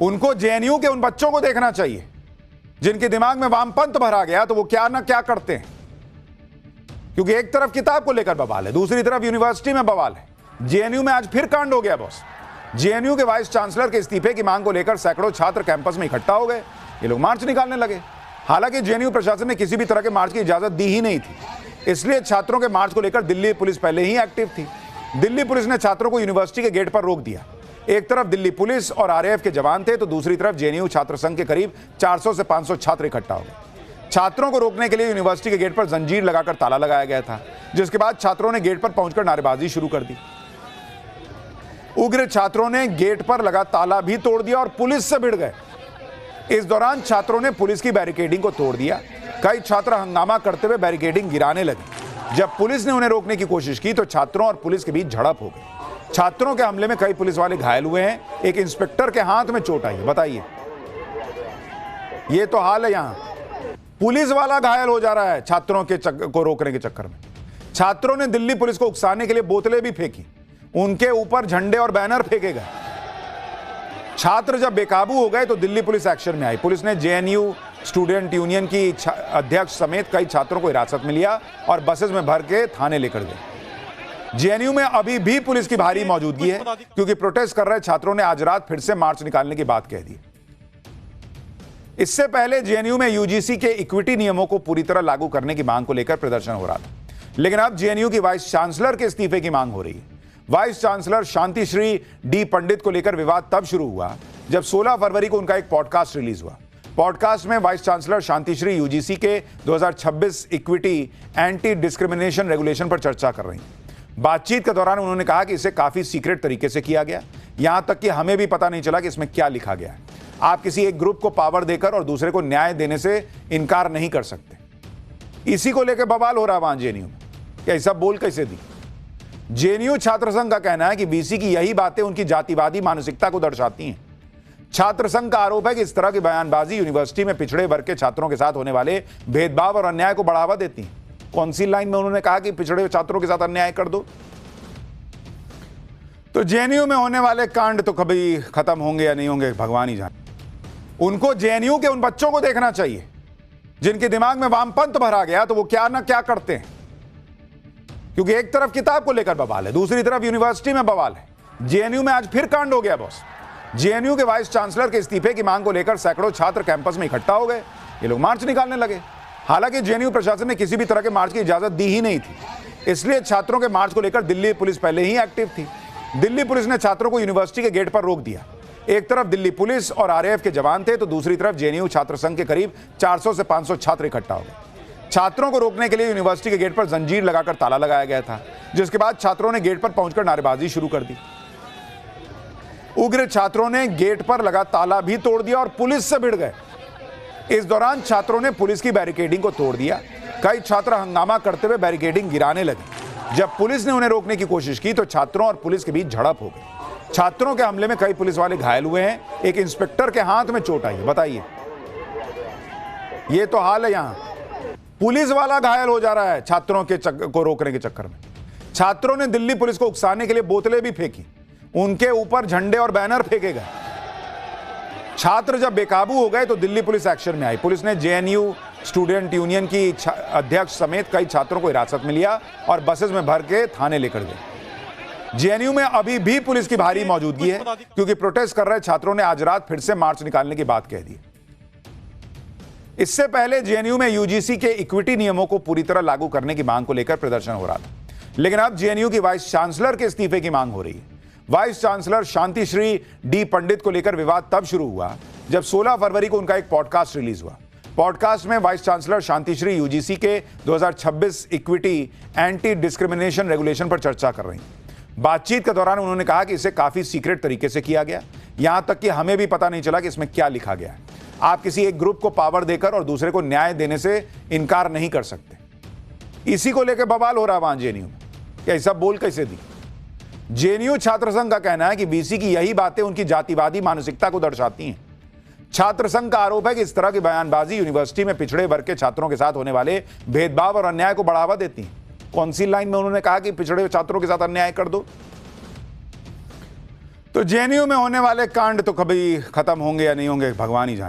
उनको जेएनयू के उन बच्चों को देखना चाहिए जिनके दिमाग में वामपंथ भरा गया, तो वो क्या ना क्या करते हैं। क्योंकि एक तरफ किताब को लेकर बवाल है, दूसरी तरफ यूनिवर्सिटी में बवाल है। जेएनयू में आज फिर कांड हो गया बॉस। जेएनयू के वाइस चांसलर के इस्तीफे की मांग को लेकर सैकड़ों छात्र कैंपस में इकट्ठा हो गए। ये लोग मार्च निकालने लगे। हालांकि जेएनयू प्रशासन ने किसी भी तरह के मार्च की इजाजत दी ही नहीं थी, इसलिए छात्रों के मार्च को लेकर दिल्ली पुलिस पहले ही एक्टिव थी। दिल्ली पुलिस ने छात्रों को यूनिवर्सिटी के गेट पर रोक दिया। एक तरफ दिल्ली पुलिस और आरएएफ के जवान थे, तो दूसरी तरफ जेएनयू छात्र संघ के करीब 400 से 500 छात्र इकट्ठा हो गए। छात्रों को रोकने के लिए यूनिवर्सिटी के गेट पर जंजीर लगाकर ताला लगाया गया था, जिसके बाद छात्रों ने गेट पर पहुंचकर नारेबाजी शुरू कर दी। उग्र छात्रों ने गेट पर लगा ताला भी तोड़ दिया और पुलिस से भिड़ गए। इस दौरान छात्रों ने पुलिस की बैरिकेडिंग को तोड़ दिया। कई छात्र हंगामा करते हुए बैरिकेडिंग गिराने लगे। जब पुलिस ने उन्हें रोकने की कोशिश की तो छात्रों और पुलिस के बीच झड़प हो गई। छात्रों के हमले में कई पुलिस वाले घायल हुए हैं। एक इंस्पेक्टर के हाथ में चोट आई है। बताइए, ये तो हाल है यहां। पुलिस वाला घायल हो जा रहा है छात्रों को रोकने के चक्कर में। छात्रों ने दिल्ली पुलिस को उकसाने के लिए बोतलें भी फेंकी, उनके ऊपर झंडे और बैनर फेंके गए। छात्र जब बेकाबू हो गए तो दिल्ली पुलिस एक्शन में आई। पुलिस ने जेएनयू स्टूडेंट यूनियन की अध्यक्ष समेत कई छात्रों को हिरासत में लिया और बसेस में भर के थाने लेकर गए। जेएनयू में अभी भी पुलिस की भारी मौजूदगी है, क्योंकि प्रोटेस्ट कर रहे छात्रों ने आज रात फिर से मार्च निकालने की बात कह दी। इससे पहले जेएनयू में यूजीसी के इक्विटी नियमों को पूरी तरह लागू करने की मांग को लेकर प्रदर्शन हो रहा था, लेकिन अब जेएनयू की वाइस चांसलर के इस्तीफे की मांग हो रही है। वाइस चांसलर शांतिश्री डी पंडित को लेकर विवाद तब शुरू हुआ जब 16 फरवरी को उनका एक पॉडकास्ट रिलीज हुआ। पॉडकास्ट में वाइस चांसलर शांतिश्री यूजीसी के 2026 इक्विटी एंटी डिस्क्रिमिनेशन रेगुलेशन पर चर्चा कर रही हैं। बातचीत के दौरान उन्होंने कहा कि इसे काफी सीक्रेट तरीके से किया गया, यहां तक कि हमें भी पता नहीं चला कि इसमें क्या लिखा गया है। आप किसी एक ग्रुप को पावर देकर और दूसरे को न्याय देने से इनकार नहीं कर सकते। इसी को लेकर बवाल हो रहा है वहां जेएनयू में। क्या ये सब बोल कैसे दी? जेएनयू छात्र संघ का कहना है कि वीसी की यही बातें उनकी जातिवादी मानसिकता को दर्शाती हैं। छात्र संघ का आरोप है कि इस तरह की बयानबाजी यूनिवर्सिटी में पिछड़े वर्ग के छात्रों के साथ होने वाले भेदभाव और अन्याय को बढ़ावा देती है। कौन सी लाइन में उन्होंने कहा कि पिछड़े छात्रों के साथ अन्याय कर दो? तो जेएनयू में होने वाले कांड तो कभी खत्म होंगे या नहीं होंगे, भगवान ही जाने। उनको जेएनयू के उन बच्चों को देखना चाहिए जिनके दिमाग में वामपंथ भरा गया, तो वो क्या ना क्या करते हैं। क्योंकि एक तरफ किताब को लेकर बवाल है, दूसरी तरफ यूनिवर्सिटी में बवाल है। जेएनयू में आज फिर कांड हो गया बॉस। जेएनयू के वाइस चांसलर के इस्तीफे की मांग को लेकर सैकड़ों छात्र कैंपस में इकट्ठा हो गए। ये लोग मार्च निकालने लगे। हालांकि जेएनयू प्रशासन ने किसी भी तरह के मार्च की इजाजत दी ही नहीं थी, इसलिए छात्रों के मार्च को लेकर दिल्ली पुलिस पहले ही एक्टिव थी। दिल्ली पुलिस ने छात्रों को यूनिवर्सिटी के गेट पर रोक दिया। एक तरफ दिल्ली पुलिस और आरएएफ के जवान थे, तो दूसरी तरफ जेएनयू छात्र संघ के करीब 400 से 500 छात्र इकट्ठा हो गए। छात्रों को रोकने के लिए यूनिवर्सिटी के गेट पर जंजीर लगाकर ताला लगाया गया था, जिसके बाद छात्रों ने गेट पर पहुंचकर नारेबाजी शुरू कर दी। उग्र छात्रों ने गेट पर लगा ताला भी तोड़ दिया और पुलिस से भिड़ गए। इस दौरान छात्रों ने पुलिस की बैरिकेडिंग को तोड़ दिया। कई छात्र हंगामा करते हुए बैरिकेडिंग गिराने लगे। जब पुलिस ने उन्हें रोकने की कोशिश की तो छात्रों और पुलिस के बीच झड़प हो गई। छात्रों के हमले में कई पुलिस वाले घायल हुए हैं। एक इंस्पेक्टर के हाथ में चोट आई है। बताइए, ये तो हाल है यहां। पुलिस वाला घायल हो जा रहा है छात्रों को रोकने के चक्कर में। छात्रों ने दिल्ली पुलिस को उकसाने के लिए बोतलें भी फेंकी, उनके ऊपर झंडे और बैनर फेंके गए। छात्र जब बेकाबू हो गए तो दिल्ली पुलिस एक्शन में आई। पुलिस ने जेएनयू स्टूडेंट यूनियन की अध्यक्ष समेत कई छात्रों को हिरासत में लिया और बसेस में भर के थाने लेकर गए। जेएनयू में अभी भी पुलिस की भारी मौजूदगी है, क्योंकि प्रोटेस्ट कर रहे छात्रों ने आज रात फिर से मार्च निकालने की बात कह दी। इससे पहले जेएनयू में यूजीसी के इक्विटी नियमों को पूरी तरह लागू करने की मांग को लेकर प्रदर्शन हो रहा था, लेकिन अब जेएनयू की वाइस चांसलर के इस्तीफे की मांग हो रही है। वाइस चांसलर शांतिश्री डी पंडित को लेकर विवाद तब शुरू हुआ जब 16 फरवरी को उनका एक पॉडकास्ट रिलीज हुआ। पॉडकास्ट में वाइस चांसलर शांतिश्री यूजीसी के 2026 इक्विटी एंटी डिस्क्रिमिनेशन रेगुलेशन पर चर्चा कर रही हैं। बातचीत के दौरान उन्होंने कहा कि इसे काफी सीक्रेट तरीके से किया गया, यहां तक कि हमें भी पता नहीं चला कि इसमें क्या लिखा गया है। आप किसी एक ग्रुप को पावर देकर और दूसरे को न्याय देने से इनकार नहीं कर सकते। इसी को लेकर बवाल हो रहा है वहां जेएनयू में। क्या ये सब बोल कैसे दी? जेएनयू छात्र संघ का कहना है कि वीसी की यही बातें उनकी जातिवादी मानसिकता को दर्शाती हैं। छात्र संघ का आरोप है कि इस तरह की बयानबाजी यूनिवर्सिटी में पिछड़े वर्ग के छात्रों के साथ होने वाले भेदभाव और अन्याय को बढ़ावा देती है। कौन सी लाइन में उन्होंने कहा कि पिछड़े छात्रों के साथ अन्याय कर दो? तो जेएनयू में होने वाले कांड तो कभी खत्म होंगे या नहीं होंगे, भगवान ही जाने।